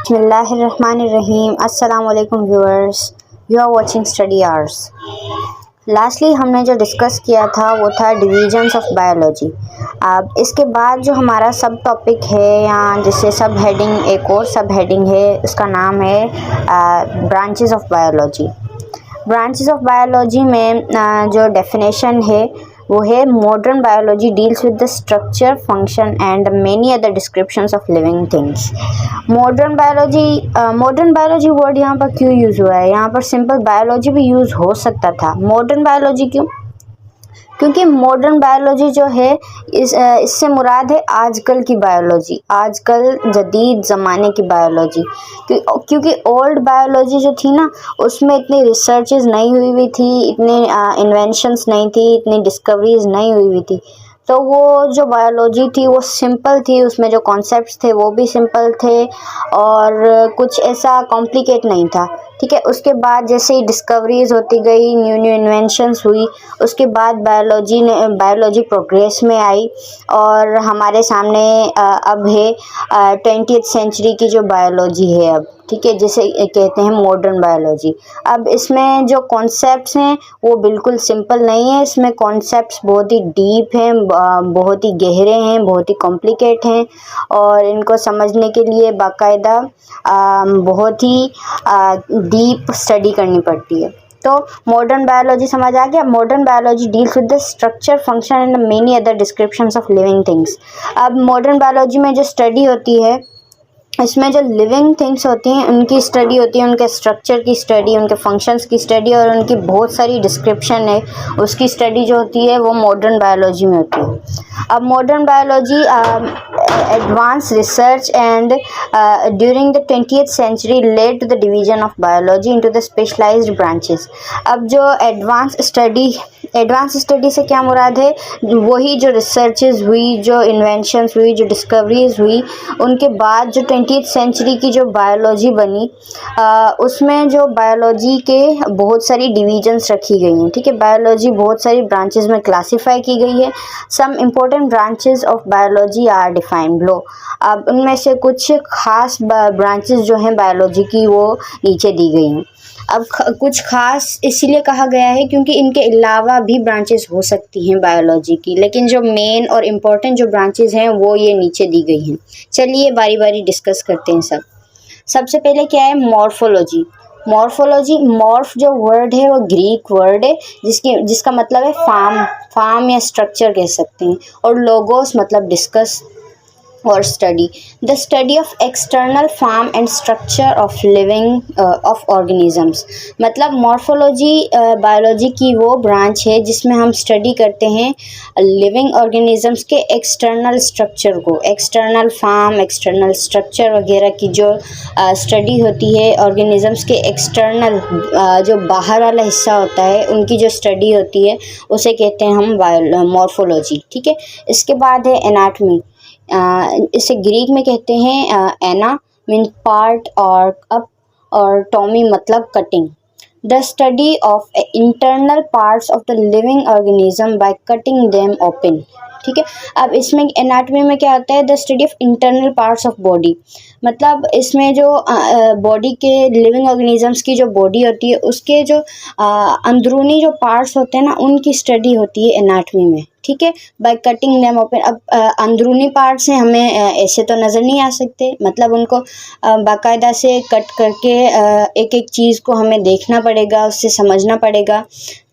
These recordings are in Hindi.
बिस्मिल्लाहिर्रहमानिर्रहीम। अस्सलाम वालेकुम viewers, you are watching study hours. Lastly हमने जो डिस्कस किया था वो था डिवीजन्स ऑफ बायोलॉजी। अब इसके बाद जो हमारा सब टॉपिक है या जिससे सब हेडिंग, एक और सब हेडिंग है, उसका नाम है branches of biology. Branches of biology में जो डेफिनेशन है वो है modern biology deals with the structure, function and many other descriptions of living things. Modern biology word यहाँ पर क्यों यूज़ हुआ है? यहाँ पर सिंपल बायोलॉजी भी यूज़ हो सकता था। मॉडर्न बायोलॉजी क्यों? क्योंकि मॉडर्न बायोलॉजी जो है इससे मुराद है आजकल की बायोलॉजी, आजकल जदीद ज़माने की बायोलॉजी। क्योंकि ओल्ड बायोलॉजी जो थी ना, उसमें इतनी रिसर्चेज नहीं हुई थी, इतने इन्वेंशंस नहीं थी, इतनी डिस्कवरीज नहीं हुई थी। तो वो जो बायोलॉजी थी वो सिंपल थी, उसमें जो कॉन्सेप्ट्स थे वो भी सिंपल थे और कुछ ऐसा कॉम्प्लिकेट नहीं था। ठीक है, उसके बाद जैसे ही डिस्कवरीज होती गई, न्यू इन्वेंशंस हुई, उसके बाद बायोलॉजी प्रोग्रेस में आई और हमारे सामने अब है 20th सेंचुरी की जो बायोलॉजी है अब। ठीक है, जिसे कहते हैं मॉडर्न बायोलॉजी। अब इसमें जो कॉन्सेप्ट्स हैं वो बिल्कुल सिंपल नहीं है, इसमें कॉन्सेप्ट्स बहुत ही डीप हैं, बहुत ही गहरे हैं, बहुत ही कॉम्प्लिकेट हैं और इनको समझने के लिए बाकायदा बहुत ही डीप स्टडी करनी पड़ती है। तो मॉडर्न बायोलॉजी समझ आ गया। Modern biology deals with the structure, function and many other descriptions of living things. अब मॉडर्न बायोलॉजी में जो स्टडी होती है, इसमें जो लिविंग थिंग्स होती हैं उनकी स्टडी होती है, उनके स्ट्रक्चर की स्टडी, उनके फंक्शंस की स्टडी और उनकी बहुत सारी डिस्क्रिप्शन है, उसकी स्टडी जो होती है वो मॉडर्न बायोलॉजी में होती है। अब modern biology advance research and during the 20th century led to the division of biology into the specialised branches. अब जो एडवांस स्टडी से क्या मुराद है? वही जो रिसर्चेज हुई, जो इन्वेंशंस हुई, जो डिस्कवरीज हुई, उनके बाद जो 20th सेंचुरी की जो बायोलॉजी बनी, उसमें जो बायोलॉजी के बहुत सारी डिवीजन्स रखी गई हैं। ठीक है, बायोलॉजी बहुत सारी ब्रांचेस में क्लासीफाई की गई है। Some important branches of biology are defined लो। अब उनमें से कुछ खास ब्रांचेस जो हैं बायोलॉजी की वो नीचे दी गई हैं। अब कुछ खास इसीलिए कहा गया है क्योंकि इनके अलावा भी ब्रांचेस हो सकती हैं बायोलॉजी की, लेकिन जो मेन और इम्पोर्टेंट जो ब्रांचेस हैं वो ये नीचे दी गई हैं। चलिए बारी बारी डिस्कस करते हैं सबसे पहले क्या है? मॉर्फोलॉजी। मॉर्फ जो वर्ड है वो ग्रीक वर्ड है जिसका मतलब है फार्म या स्ट्रक्चर कह सकते हैं, और लोगोस मतलब डिस्कस और study. The study of external form and structure of living of organisms. मतलब मॉर्फोलॉजी बायोलॉजी की वो ब्रांच है जिसमें हम स्टडी करते हैं लिविंग ऑर्गेनिजम्स के एक्सटर्नल स्ट्रक्चर को, एक्सटर्नल फॉर्म, एक्सटर्नल स्ट्रक्चर वगैरह की जो स्टडी होती है, ऑर्गेनिजम्स के एक्सटर्नल जो बाहर वाला हिस्सा होता है उनकी जो स्टडी होती है उसे कहते हैं हम मॉर्फोलॉजी। ठीक है, इसके बाद है एनाटमी। इसे ग्रीक में कहते हैं एना मीन पार्ट और अप, और टॉमी मतलब cutting. The study of internal parts of the living organism by cutting them open. ठीक है, अब इसमें एनाटॉमी में क्या होता है? The study of internal parts of body. मतलब इसमें जो बॉडी के, लिविंग ऑर्गेनिजम्स की जो बॉडी होती है उसके जो अंदरूनी जो पार्ट्स होते हैं ना, उनकी स्टडी होती है एनाटॉमी में। ठीक है, बाय कटिंग देम ओपन। अब अंदरूनी पार्ट्स हैं, हमें ऐसे तो नज़र नहीं आ सकते, मतलब उनको बाकायदा से कट करके एक एक चीज़ को हमें देखना पड़ेगा, उससे समझना पड़ेगा।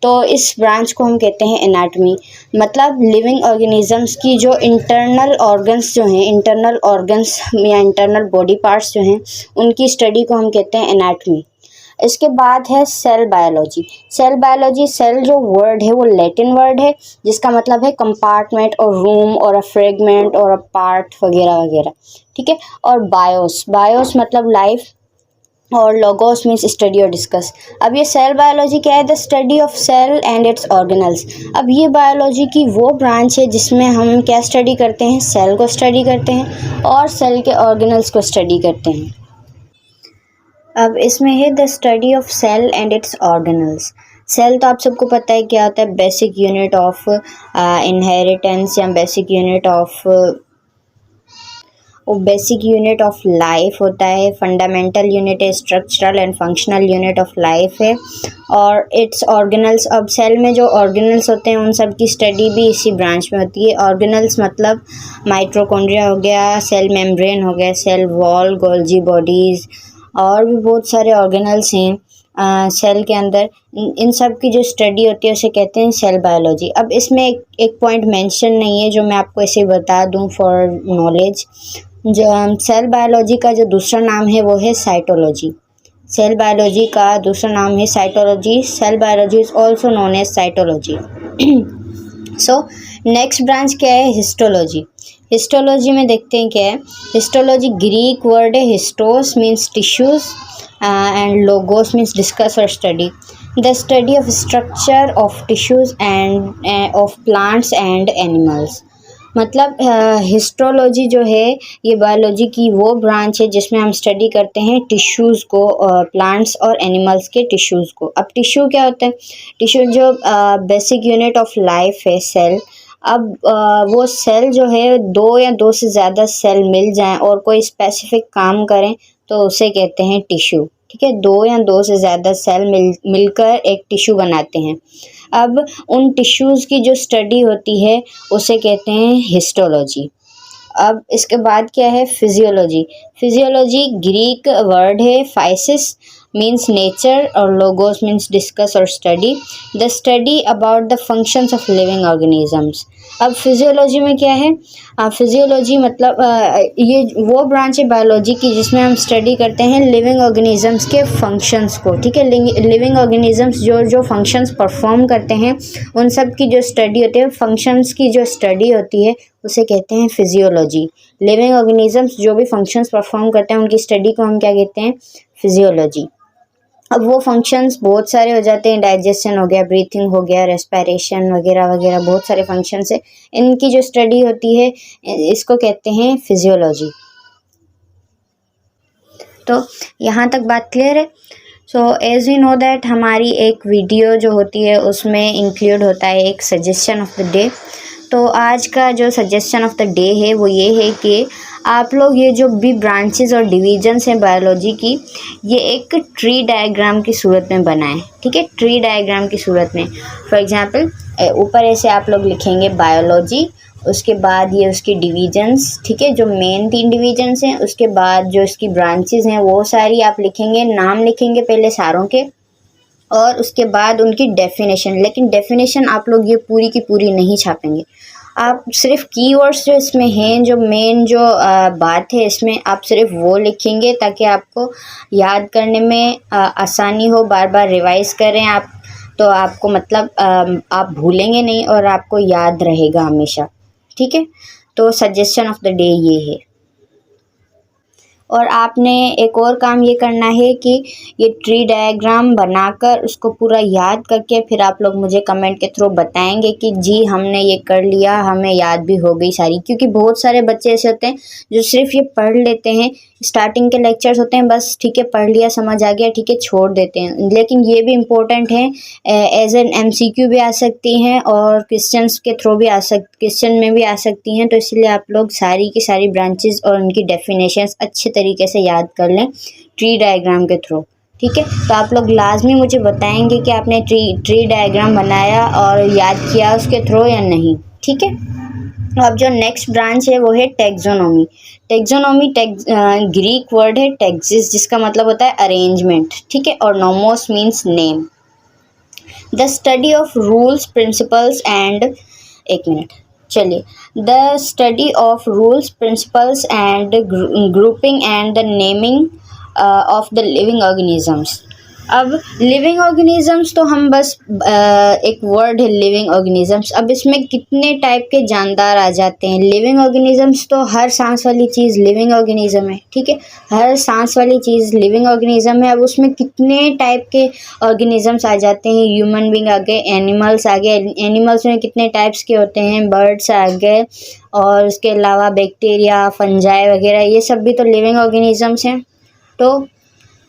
तो इस ब्रांच को हम कहते हैं एनाटॉमी। मतलब लिविंग ऑर्गेनिजम्स की जो इंटरनल ऑर्गन्स जो हैं, इंटरनल ऑर्गन्स या इंटरनल बॉडी पार्ट्स जो हैं, उनकी स्टडी को हम कहते हैं एनाटॉमी। इसके बाद है सेल बायोलॉजी। सेल जो वर्ड है वो लैटिन वर्ड है जिसका मतलब है कंपार्टमेंट और रूम और अ फ्रेगमेंट और अ पार्ट वगैरह वगैरह। ठीक है, और बायोस मतलब लाइफ, और लोगोस मीन्स स्टडी और डिस्कस। अब ये सेल बायोलॉजी क्या है? The study of cell and its organelles. अब ये बायोलॉजी की वो ब्रांच है जिसमें हम क्या स्टडी करते हैं? सेल को स्टडी करते हैं और सेल के ऑर्गेनल्स को स्टडी करते हैं। अब इसमें है the study of cell and its organelles. Cell तो आप सबको पता है क्या होता है? बेसिक यूनिट ऑफ इनहेरिटेंस या बेसिक यूनिट ऑफ वो बेसिक यूनिट ऑफ लाइफ होता है, फंडामेंटल यूनिट है, structural and functional unit of life है। और इट्स ऑर्गेनल्स, अब सेल में जो ऑर्गेनल्स होते हैं उन सब की स्टडी भी इसी ब्रांच में होती है। ऑर्गेनल्स मतलब माइटोकॉन्ड्रिया हो गया, सेल मेम्ब्रेन हो गया, सेल वॉल, गोल्जी बॉडीज़, और भी बहुत सारे ऑर्गेनल्स हैं सेल के अंदर। इन सब की जो स्टडी होती है उसे कहते हैं सेल बायोलॉजी। अब इसमें एक पॉइंट मेंशन नहीं है जो मैं आपको ऐसे बता दूं फॉर नॉलेज। जो सेल बायोलॉजी का जो दूसरा नाम है वो है साइटोलॉजी। सेल बायोलॉजी का दूसरा नाम है cytology. Cell biology is also known as cytology. So next branch क्या है? हिस्टोलॉजी। हिस्टोलॉजी में देखते हैं क्या है। हिस्टोलॉजी ग्रीक वर्ड है, histos means tissues and logos means discuss or study. The study of structure of tissues and of plants and animals. मतलब हिस्टोलॉजी जो है ये बायोलॉजी की वो ब्रांच है जिसमें हम स्टडी करते हैं टिश्यूज़ को, प्लांट्स और एनिमल्स के टिश्यूज़ को। अब टिश्यू क्या होता है? टिश्यू जो बेसिक यूनिट ऑफ लाइफ है, सेल। अब वो सेल जो है दो या दो से ज़्यादा सेल मिल जाएं और कोई स्पेसिफिक काम करें तो उसे कहते हैं टिश्यू। ठीक है, दो या दो से ज़्यादा सेल मिलकर एक टिश्यू बनाते हैं। अब उन टिश्यूज़ की जो स्टडी होती है उसे कहते हैं हिस्टोलॉजी। अब इसके बाद क्या है? फिजियोलॉजी। फिजियोलॉजी ग्रीक वर्ड है, फाइसिस मीन्स नेचर और लोगोस मीन्स डिस्कस और study. The study about the functions of living organisms. अब फिजियोलॉजी में क्या है? फिजियोलॉजी मतलब ये वो ब्रांच है बायोलॉजी की जिसमें हम स्टडी करते हैं लिविंग ऑर्गेनिजम्स के फंक्शंस को। ठीक है, लिविंग ऑर्गेनिजम्स जो फंक्शंस परफॉर्म करते हैं उन सब की जो स्टडी होती है, फंक्शंस की जो स्टडी होती है उसे कहते हैं फिजियोलॉजी। लिविंग ऑर्गेनिजम्स जो भी फंक्शंस परफॉर्म करते हैं उनकी स्टडी को हम क्या कहते हैं? फिजियोलॉजी। अब वो फंक्शंस बहुत सारे हो जाते हैं, डाइजेशन हो गया, ब्रीथिंग हो गया, रेस्पिरेशन वगैरह वगैरह, बहुत सारे फंक्शंस है। इनकी जो स्टडी होती है इसको कहते हैं फिजियोलॉजी। तो यहाँ तक बात क्लियर है। So as we know that हमारी एक वीडियो जो होती है उसमें इंक्लूड होता है एक सजेशन ऑफ द डे। तो आज का जो सजेशन ऑफ द डे है वो ये है कि आप लोग ये जो भी ब्रांचेस और डिवीजन्स हैं बायोलॉजी की, ये एक ट्री डायग्राम की सूरत में बनाएं। ठीक है, ट्री डायग्राम की सूरत में। फॉर एग्जांपल ऊपर ऐसे आप लोग लिखेंगे बायोलॉजी, उसके बाद ये उसकी डिवीजन्स, ठीक है, जो मेन 3 डिवीजन्स हैं, उसके बाद जो इसकी ब्रांचेस हैं वो सारी आप लिखेंगे, नाम लिखेंगे पहले सारों के, और उसके बाद उनकी डेफिनेशन। लेकिन डेफिनेशन आप लोग ये पूरी की पूरी नहीं छापेंगे, आप सिर्फ कीवर्ड्स जो इसमें हैं, जो मेन जो बात है इसमें, आप सिर्फ वो लिखेंगे ताकि आपको याद करने में आसानी हो। बार बार रिवाइज करें आप तो आपको मतलब आप भूलेंगे नहीं और आपको याद रहेगा हमेशा। ठीक है, तो सजेशन ऑफ द डे ये है। और आपने एक और काम ये करना है कि ये ट्री डायग्राम बनाकर उसको पूरा याद करके फिर आप लोग मुझे कमेंट के थ्रू बताएंगे कि जी हमने ये कर लिया, हमें याद भी हो गई सारी। क्योंकि बहुत सारे बच्चे ऐसे होते हैं जो सिर्फ ये पढ़ लेते हैं, स्टार्टिंग के लेक्चर्स होते हैं बस ठीक है पढ़ लिया, समझ आ गया, ठीक है छोड़ देते हैं। लेकिन ये भी इम्पोर्टेंट है, एज एन MCQ भी आ सकती हैं और क्वेश्चंस के थ्रू भी क्वेश्चन में भी आ सकती हैं। तो इसलिए आप लोग सारी की सारी ब्रांचेस और उनकी डेफिनेशंस अच्छे तरीके से याद कर लें ट्री डायग्राम के थ्रू। ठीक है, तो आप लोग लाजमी मुझे बताएंगे कि आपने ट्री डायग्राम बनाया और याद किया उसके थ्रू या नहीं। ठीक है, अब जो नेक्स्ट ब्रांच है वो है टैक्सोनॉमी। टैक्सोनॉमी ग्रीक वर्ड है टैक्सिस, जिसका मतलब होता है अरेंजमेंट। ठीक है, और nomos means name. The study of rules principles and, एक मिनट चलिए, the study of rules principles and grouping and the naming of the living organisms. अब लिविंग ऑर्गेनिजम्स तो हम बस एक वर्ड है लिविंग ऑर्गेनिजम्स। अब इसमें कितने टाइप के जानदार आ जाते हैं। लिविंग ऑर्गेनिजम्स तो हर सांस वाली चीज़ लिविंग ऑर्गेनिज्म है। ठीक है, हर सांस वाली चीज़ लिविंग ऑर्गेनिज्म है। अब उसमें कितने टाइप के ऑर्गेनिजम्स आ जाते हैं। ह्यूमन बींग आ गए, एनिमल्स आ गए, एनिमल्स में कितने टाइप्स के होते हैं, बर्ड्स आ गए, और उसके अलावा बैक्टीरिया, फंजाई वगैरह, ये सब भी तो लिविंग ऑर्गेनिजम्स हैं। तो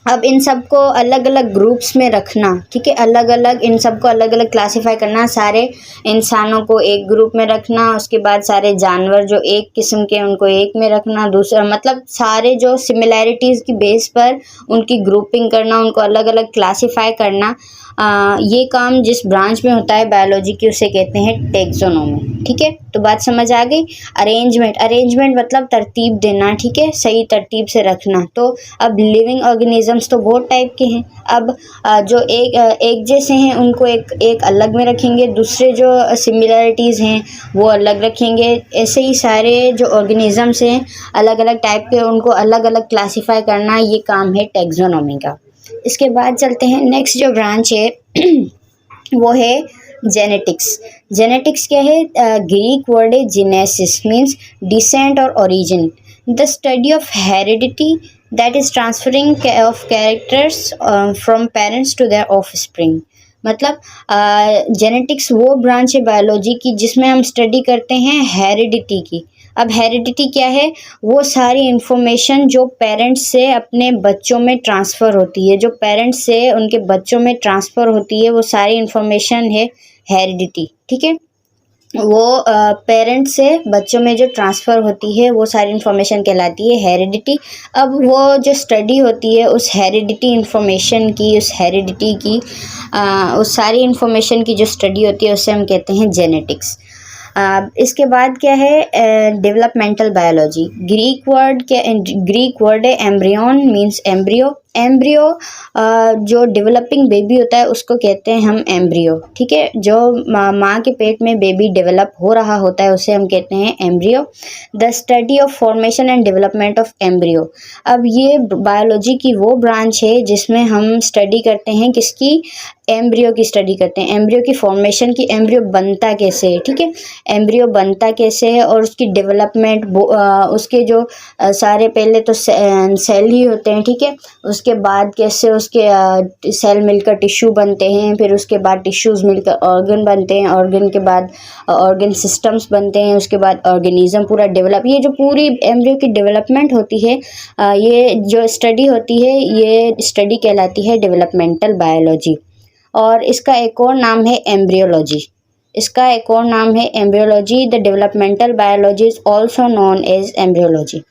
अब इन सबको अलग अलग ग्रुप्स में रखना, ठीक है, अलग अलग इन सबको अलग अलग क्लासीफाई करना, सारे इंसानों को एक ग्रुप में रखना, उसके बाद सारे जानवर जो एक किस्म के उनको एक में रखना, दूसरा मतलब सारे जो सिमिलैरिटीज़ की बेस पर उनकी ग्रुपिंग करना, उनको अलग अलग क्लासीफाई करना। ये काम जिस ब्रांच में होता है बायोलॉजी की उसे कहते हैं टैक्सोनॉमी, ठीक है। तो बात समझ आ गई। अरेंजमेंट मतलब तरतीब देना, ठीक है, सही तरतीब से रखना। तो अब लिविंग ऑर्गेनिजम्स तो बहुत टाइप के हैं। अब जो एक जैसे हैं उनको एक अलग में रखेंगे, दूसरे जो सिमिलरिटीज़ हैं वो अलग रखेंगे। ऐसे ही सारे जो ऑर्गेनिजम्स हैं अलग अलग टाइप के, उनको अलग अलग क्लासीफाई करना, ये काम है टैक्सोनॉमी का। इसके बाद चलते हैं नेक्स्ट जो ब्रांच है वो है जेनेटिक्स। जेनेटिक्स क्या है? ग्रीक वर्ड है जीनेसिस, मीन्स डिसेंट और origin, the study of heredity that is transferring of characters from parents to their offspring. मतलब जेनेटिक्स वो ब्रांच है बायोलॉजी की जिसमें हम स्टडी करते हैं हेरिडिटी की। अब हेरिडिटी क्या है? वो सारी इन्फॉर्मेशन जो पेरेंट्स से अपने बच्चों में ट्रांसफ़र होती है, जो पेरेंट्स से उनके बच्चों में ट्रांसफ़र होती है, वो सारी इन्फॉर्मेशन है हेरिडिटी, ठीक है। वो पेरेंट्स से बच्चों में जो ट्रांसफ़र होती है वो सारी इन्फॉर्मेशन कहलाती है हेरिडिटी। अब वो जो स्टडी होती है उस हेरिडिटी इन्फॉर्मेशन की, उस हेरिडिटी की उस सारी इन्फॉर्मेशन की जो स्टडी होती है उसे हम कहते हैं जेनेटिक्स। इसके बाद क्या है? Developmental biology. ग्रीक वर्ड है एम्ब्रियन, मीन्स एम्ब्रियो। एम्ब्रियो जो डेवलपिंग बेबी होता है उसको कहते हैं हम एम्ब्रियो, ठीक है। जो माँ के पेट में बेबी डेवलप हो रहा होता है उसे हम कहते हैं embryo. The study of formation and development of embryo. अब ये बायोलॉजी की वो ब्रांच है जिसमें हम स्टडी करते हैं किसकी? एम्ब्रियो की स्टडी करते हैं, एम्ब्रियो की फॉर्मेशन की, एम्ब्रियो बनता कैसे है, ठीक है। एम्ब्रियो बनता कैसे है और उसकी डेवलपमेंट, उसके जो सारे पहले तो सेल ही होते हैं, ठीक है। उसके बाद कैसे उसके सेल मिलकर टिश्यू बनते हैं, फिर उसके बाद टिश्यूज़ मिलकर ऑर्गन बनते हैं, ऑर्गन के बाद ऑर्गन सिस्टम्स बनते हैं, उसके बाद ऑर्गेनिज्म पूरा डेवलप। ये जो पूरी एम्ब्रियो की डेवलपमेंट होती है, ये जो स्टडी होती है ये स्टडी कहलाती है डेवलपमेंटल बायोलॉजी। और इसका एक और नाम है एम्ब्रियोलॉजी। इसका एक और नाम है embryology. The developmental biology is also known as embryology.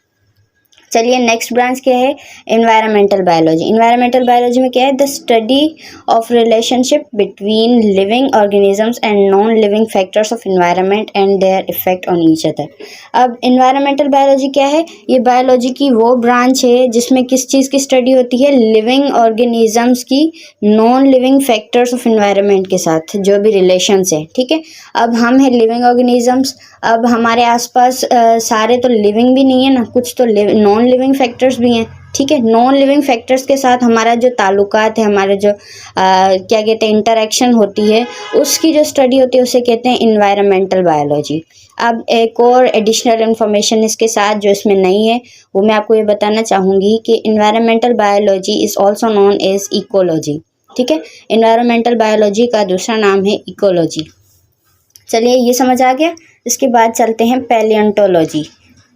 चलिए नेक्स्ट ब्रांच क्या है? Environmental biology. एनवायरमेंटल बायोलॉजी में क्या है? The study of relationship between living organisms and non living factors of environment and their effect on each other. अब एनवायरमेंटल बायोलॉजी क्या है? ये बायोलॉजी की वो ब्रांच है जिसमें किस चीज़ की स्टडी होती है? लिविंग ऑर्गेनिजम्स की non living factors of environment के साथ जो भी रिलेशंस है, ठीक है। अब हम हैं लिविंग ऑर्गेनिजम्स, अब हमारे आसपास सारे तो लिविंग भी नहीं है ना, कुछ तो नॉन लिविंग फैक्टर्स भी हैं, ठीक है। नॉन लिविंग फैक्टर्स के साथ हमारा जो ताल्लुकात है, हमारे जो क्या कहते हैं इंटरेक्शन होती है, उसकी जो स्टडी होती है उसे कहते हैं एनवायरमेंटल बायोलॉजी। अब एक और एडिशनल इन्फॉर्मेशन इसके साथ जो इसमें नहीं है वो मैं आपको ये बताना चाहूँगी कि environmental biology is also known as ecology, ठीक है। एनवायरमेंटल बायोलॉजी का दूसरा नाम है इकोलॉजी। चलिए ये समझ आ गया। इसके बाद चलते हैं पैलियोंटोलॉजी।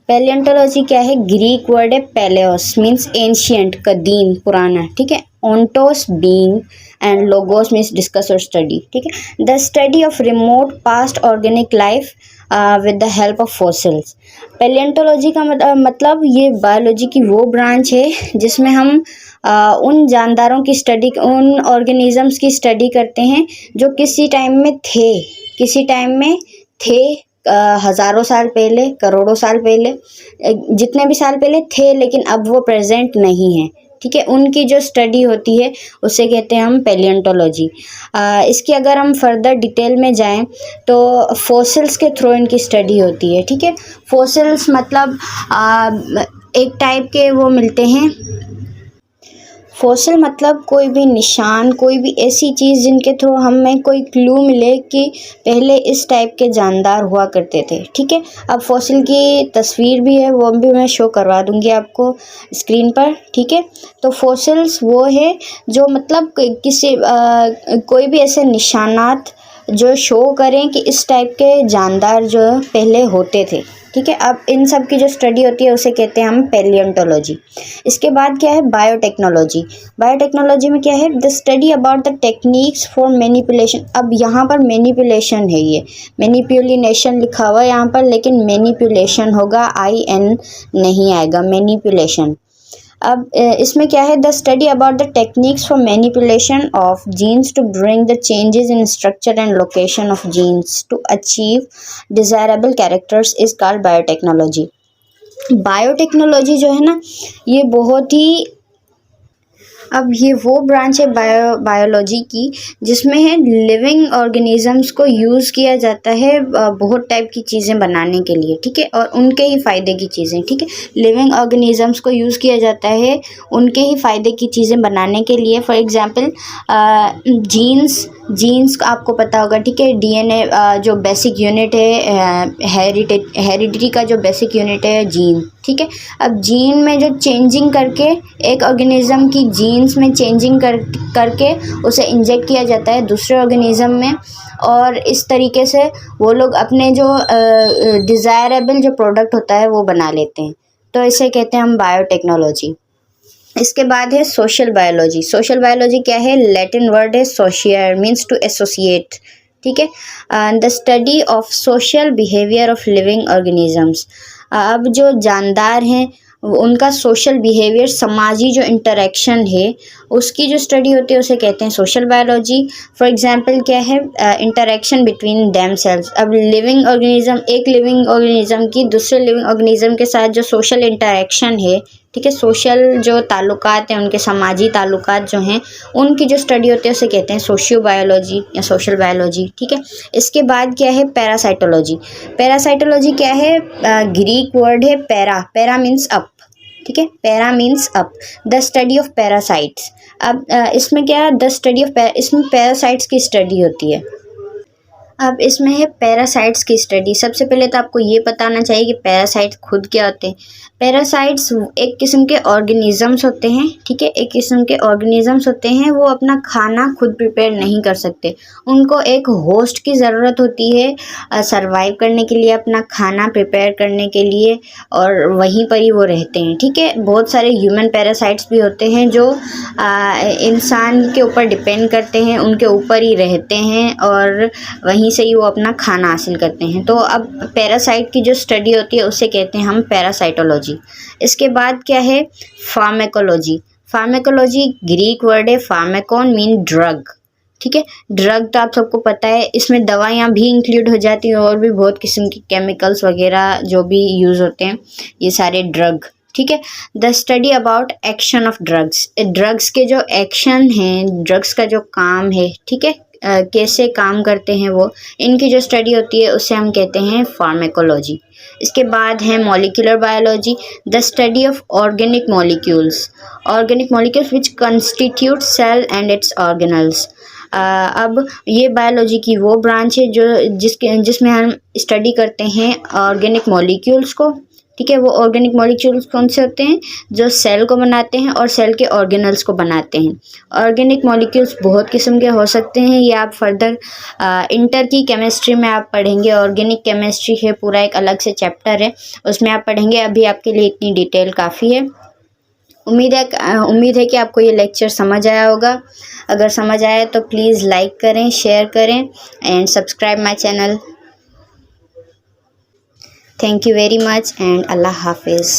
पैलियोंटोलॉजी क्या है? ग्रीक वर्ड है पैलेओस, मीन्स एंशियंट, कदीम, पुराना, ठीक है। Ontos being and logos means discuss और स्टडी, ठीक है। The study of remote past organic life with the help of fossils. Palaeontology का मतलब ये बायोलॉजी की वो ब्रांच है जिसमें हम उन जानदारों की स्टडी, उन ऑर्गेनिजम्स की स्टडी करते हैं जो किसी टाइम में थे, हज़ारों साल पहले, करोड़ों साल पहले, जितने भी साल पहले थे लेकिन अब वो प्रेजेंट नहीं है, ठीक है। उनकी जो स्टडी होती है उसे कहते हैं हम पैलियोंटोलॉजी। इसकी अगर हम फर्दर डिटेल में जाएं तो फॉसिल्स के थ्रू इनकी स्टडी होती है, ठीक है। फॉसिल्स मतलब एक टाइप के वो मिलते हैं। फॉसिल मतलब कोई भी निशान, कोई भी ऐसी चीज़ जिनके थ्रू हमें कोई क्लू मिले कि पहले इस टाइप के जानदार हुआ करते थे, ठीक है। अब फॉसिल की तस्वीर भी है, वो भी मैं शो करवा दूंगी आपको स्क्रीन पर, ठीक है। तो फॉसिल्स वो है जो मतलब किसी कोई भी ऐसे निशानात जो शो करें कि इस टाइप के जानदार जो पहले होते थे, ठीक है। अब इन सब की जो स्टडी होती है उसे कहते हैं हम पैलियोंटोलॉजी। इसके बाद क्या है बायोटेक्नोलॉजी। बायोटेक्नोलॉजी में क्या है the study about the techniques for manipulation. अब यहाँ पर मैनिपुलेशन है, ये मैनिपुलेशन लिखा हुआ है यहाँ पर, लेकिन मैनिपुलेशन होगा, IN नहीं आएगा, मैनिपुलेशन। अब इसमें क्या है the study about the techniques for manipulation of genes to bring the changes in structure and location of genes to achieve desirable characters is called biotechnology. Biotechnology जो है ना ये बहुत ही, अब ये वो ब्रांच है बायोलॉजी की जिसमें है लिविंग ऑर्गेनिजम्स को यूज़ किया जाता है बहुत टाइप की चीज़ें बनाने के लिए, ठीक है, और उनके ही फ़ायदे की चीज़ें, ठीक है। लिविंग ऑर्गेनिजम्स को यूज़ किया जाता है उनके ही फ़ायदे की चीज़ें बनाने के लिए। फॉर एग्जांपल जीन्स आपको पता होगा, ठीक है, DNA जो बेसिक यूनिट है, हेरिडिटी का जो बेसिक यूनिट है जीन, ठीक है। अब जीन में जो चेंजिंग करके एक ऑर्गेनिज़म की जीन्स में चेंजिंग करके उसे इंजेक्ट किया जाता है दूसरे ऑर्गेनिज़म में, और इस तरीके से वो लोग अपने जो डिज़ायरेबल जो प्रोडक्ट होता है वो बना लेते हैं, तो इसे कहते हैं हम बायोटेक्नोलॉजी। इसके बाद है सोशल बायोलॉजी। सोशल बायोलॉजी क्या है, लैटिन वर्ड है सोशियर, मीन्स टू एसोसिएट, ठीक है। The study of social behaviour of living organisms. अब जो जानदार हैं उनका सोशल बिहेवियर, समाजी जो इंटरेक्शन है उसकी जो स्टडी होती है उसे कहते हैं सोशल बायोलॉजी। फॉर एग्जांपल क्या है इंटरेक्शन बिटवीन देमसेल्व्स। अब लिविंग ऑर्गेनिज्म, एक लिविंग ऑर्गेनिज्म की दूसरे लिविंग ऑर्गेनिज्म के साथ जो सोशल इंटरेक्शन है, ठीक है, सोशल जो ताल्लुकात हैं उनके समाजी ताल्लुकात जो हैं उनकी जो स्टडी होती है उसे कहते हैं सोशियो बायोलॉजी या सोशल बायोलॉजी, ठीक है। इसके बाद क्या है पैरासाइटोलॉजी। पैरासाइटोलॉजी क्या है, ग्रीक वर्ड है पैरा मीन्स अप, ठीक है, para means up, the study of parasites. अब इसमें क्या है द स्टडी ऑफ इसमें पैरासाइट्स की स्टडी होती है। अब इसमें है पैरासाइट्स की स्टडी। सबसे पहले तो आपको ये बताना चाहिए कि पैरासाइट्स खुद क्या होते हैं। पैरासाइट्स एक किस्म के ऑर्गेनिजम्स होते हैं, ठीक है, एक किस्म के ऑर्गेनिजम्स होते हैं, वो अपना खाना खुद प्रिपेयर नहीं कर सकते, उनको एक होस्ट की ज़रूरत होती है सरवाइव करने के लिए, अपना खाना प्रिपेयर करने के लिए, और वहीं पर ही वो रहते हैं, ठीक है। बहुत सारे ह्यूमन पैरासाइट्स भी होते हैं जो इंसान के ऊपर डिपेंड करते हैं, उनके ऊपर ही रहते हैं और वहीं से ही वो अपना खाना हासिल करते हैं। तो अब पैरासाइट की जो स्टडी होती है उसे कहते हैं हम पैरासाइटोलॉजी। इसके बाद क्या है फार्मेकोलॉजी। फार्मेकोलॉजी ग्रीक वर्ड है, फार्मेकोन मीन ड्रग, ठीक है। ड्रग तो आप सबको पता है, इसमें दवाइयाँ भी इंक्लूड हो जाती हैं और भी बहुत किस्म की केमिकल्स वगैरह जो भी यूज़ होते हैं, ये सारे ड्रग, ठीक है। The study about action of drugs. Drugs के जो एक्शन हैं, ड्रग्स का जो काम है, ठीक है, कैसे काम करते हैं वो, इनकी जो स्टडी होती है उसे हम कहते हैं फार्मेकोलॉजी। इसके बाद है molecular biology, the study of organic molecules. Organic molecules which constitute cell and its organelles. अब ये बायोलॉजी की वो ब्रांच है जो जिसमें हम स्टडी करते हैं ऑर्गेनिक मॉलिक्यूल्स को, ठीक है। वो ऑर्गेनिक मॉलिक्यूल्स कौन से होते हैं, जो सेल को बनाते हैं और सेल के ऑर्गेनल्स को बनाते हैं। ऑर्गेनिक मॉलिक्यूल्स बहुत किस्म के हो सकते हैं, ये आप फर्दर इंटर की केमिस्ट्री में आप पढ़ेंगे। ऑर्गेनिक केमिस्ट्री है, पूरा एक अलग से चैप्टर है, उसमें आप पढ़ेंगे। अभी आपके लिए इतनी डिटेल काफ़ी है। उम्मीद है कि आपको ये लेक्चर समझ आया होगा। अगर समझ आया तो प्लीज़ लाइक करें, शेयर करें and subscribe my channel. Thank you very much and Allah Hafiz.